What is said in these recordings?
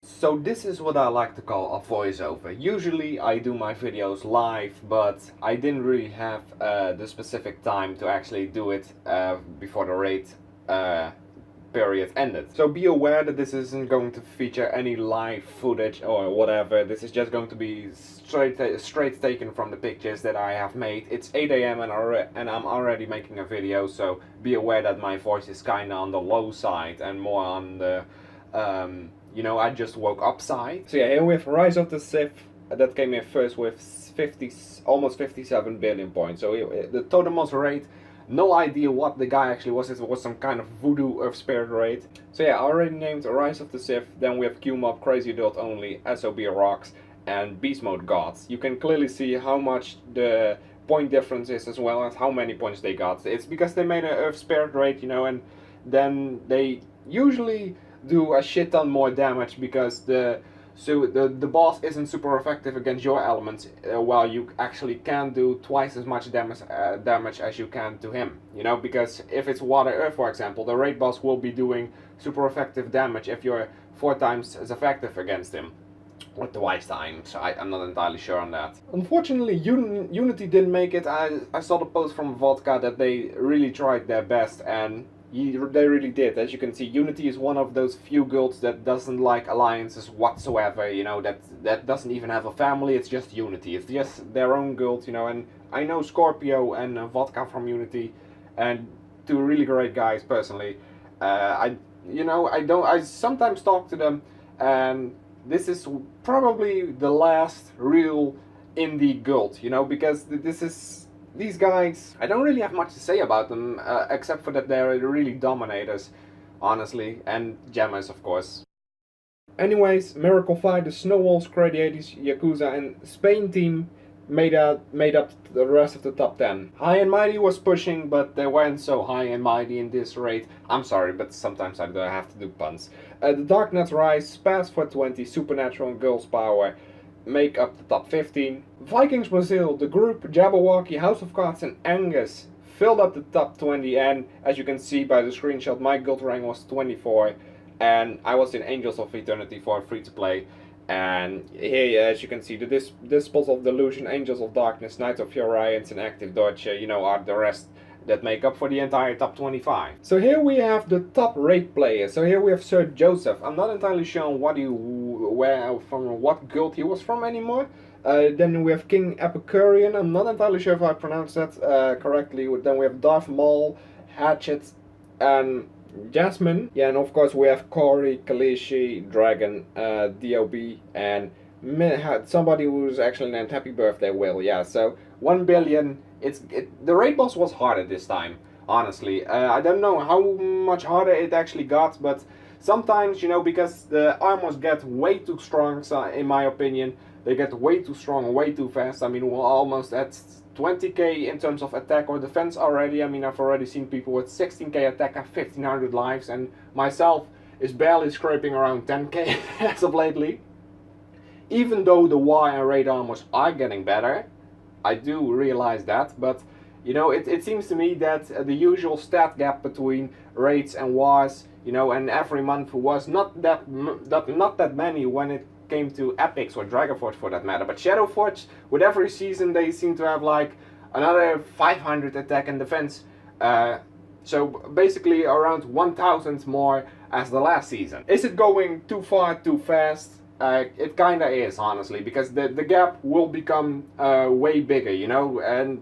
So this is what I like to call a voiceover. Usually I do my videos live, but I didn't really have the specific time to actually do it before the raid period ended. So be aware that this isn't going to feature any live footage or whatever. This is just going to be straight taken from the pictures that I have made. It's 8 AM and I'm already making a video, so be aware that my voice is kinda on the low side and more on the you know, I just woke up side. So yeah, here we have Rise of the Sith that came in first with almost 57 billion points. So the Totemon's raid, no idea what the guy actually was. It was some kind of voodoo Earth Spirit raid. So yeah, I already named Rise of the Sith. Then we have Q-Mob, Crazy Adult Only, SOB Rocks, and Beast Mode Gods. You can clearly see how much the point difference is as well as how many points they got. It's because they made an Earth Spirit raid, you know, and then they usually do a shit ton more damage because the boss isn't super effective against your elements, while you actually can do twice as much damage as you can to him. You know, because if it's Water Earth, for example, the raid boss will be doing super effective damage if you're 4 times as effective against him. Or twice times, I'm not entirely sure on that. Unfortunately, Unity didn't make it. I saw the post from Vodka that they really tried their best, and they really did. As you can see, Unity is one of those few guilds that doesn't like alliances whatsoever, you know, that doesn't even have a family. It's just Unity. It's just their own guild, you know, and I know Scorpio and Vodka from Unity, and 2 really great guys personally. I sometimes talk to them, and this is probably the last real indie guild, you know, because these guys, I don't really have much to say about them, except for that they're really dominators, honestly, and jammers, of course. Anyways, Miracle Fight, the Snowballs, Gradiators, Yakuza, and Spain team made up the rest of the top 10. High and Mighty was pushing, but they weren't so high and mighty in this raid. I'm sorry, but sometimes I have to do puns. The Darkness Rise, Spaz for 20, Supernatural, and Girls Power make up the top 15. Vikings Brazil, the group, Jabberwocky, House of Cards, and Angus filled up the top 20, and as you can see by the screenshot, my guild rank was 24, and I was in Angels of Eternity for free-to-play. And here, as you can see, the Dispels of Delusion, Angels of Darkness, Knights of Orions, and Active Dodge, you know, are the rest that make up for the entire top 25. So here we have the top raid players. So here we have Sir Joseph. I'm not entirely sure from what guild he was from anymore. Then we have King Epicurean. I'm not entirely sure if I pronounced that correctly. Then we have Darth Maul, Hatchet, and Jasmine. Yeah, and of course we have Corey, Kalishi, Dragon, DOB, and somebody who's actually named Happy Birthday Will. Yeah, so 1 billion. The raid boss was harder this time, honestly. I don't know how much harder it actually got, but sometimes, you know, because the armors get way too strong, so in my opinion, they get way too strong, way too fast. I mean, we're almost at 20k in terms of attack or defense already. I mean, I've already seen people with 16k attack and 1500 lives, and myself is barely scraping around 10k as of lately. Even though the war and raid armors are getting better, I do realize that, but you know, it seems to me that the usual stat gap between raids and wars, you know, and every month was not that many when it came to epics or Dragonforge for that matter. But Shadowforge, with every season, they seem to have like another 500 attack and defense. So basically around 1000 more as the last season. Is it going too far, too fast? It kinda is, honestly, because the gap will become way bigger, you know, and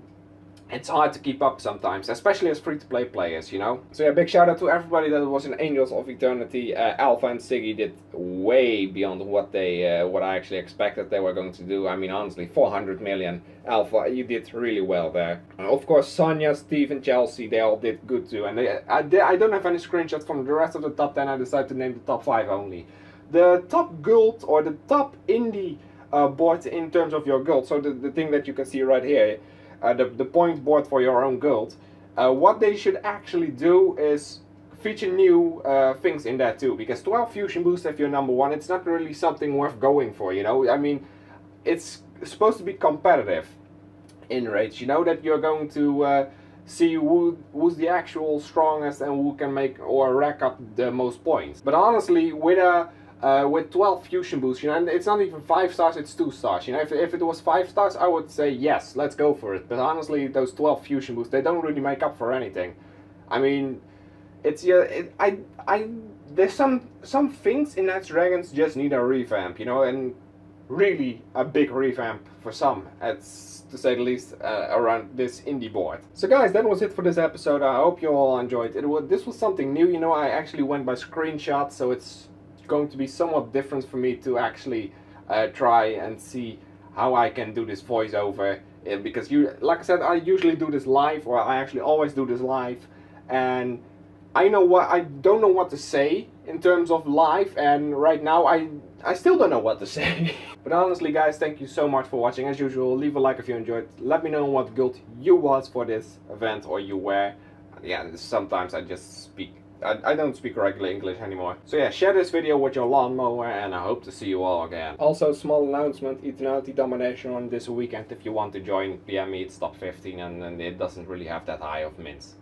it's hard to keep up sometimes, especially as free-to-play players, you know. So yeah, big shout out to everybody that was in Angels of Eternity. Alpha and Siggy did way beyond what I actually expected they were going to do. I mean, honestly, 400 million. Alpha, you did really well there. Of course, Sonya, Steve, and Chelsea, they all did good too. And I don't have any screenshots from the rest of the top 10. I decided to name the top 5 only. The top guild, or the top indie board in terms of your guild, so the thing that you can see right here, the point board for your own guild, what they should actually do is feature new things in that too, because 12 fusion boost if you're number 1, it's not really something worth going for, you know. I mean, it's supposed to be competitive in raids, you know, that you're going to see who's the actual strongest and who can make or rack up the most points. But honestly, with a with 12 fusion boosts, you know, and it's not even 5 stars, it's 2 stars, you know. If it was 5 stars, I would say yes, let's go for it. But honestly, those 12 fusion boosts, they don't really make up for anything. I mean, it's there's some things in Knights Dragons just need a revamp, you know, and really a big revamp for some, it's to say the least, around this indie board. So guys, that was it for this episode. I hope you all enjoyed it. This was something new, you know. I actually went by screenshot, so it's going to be somewhat different for me to actually try and see how I can do this voiceover, because like I said, I usually do this live, or I actually always do this live, and I don't know what to say in terms of live, and right now I still don't know what to say. But honestly guys, thank you so much for watching. As usual, leave a like if you enjoyed. Let me know what guild you was for this event, or you were. Yeah, sometimes I just speak. I don't speak regular English anymore. So yeah, share this video with your lawnmower, and I hope to see you all again. Also, small announcement, Eternality Domination on this weekend. If you want to join, PM me, it's top 15, and it doesn't really have that high of mints.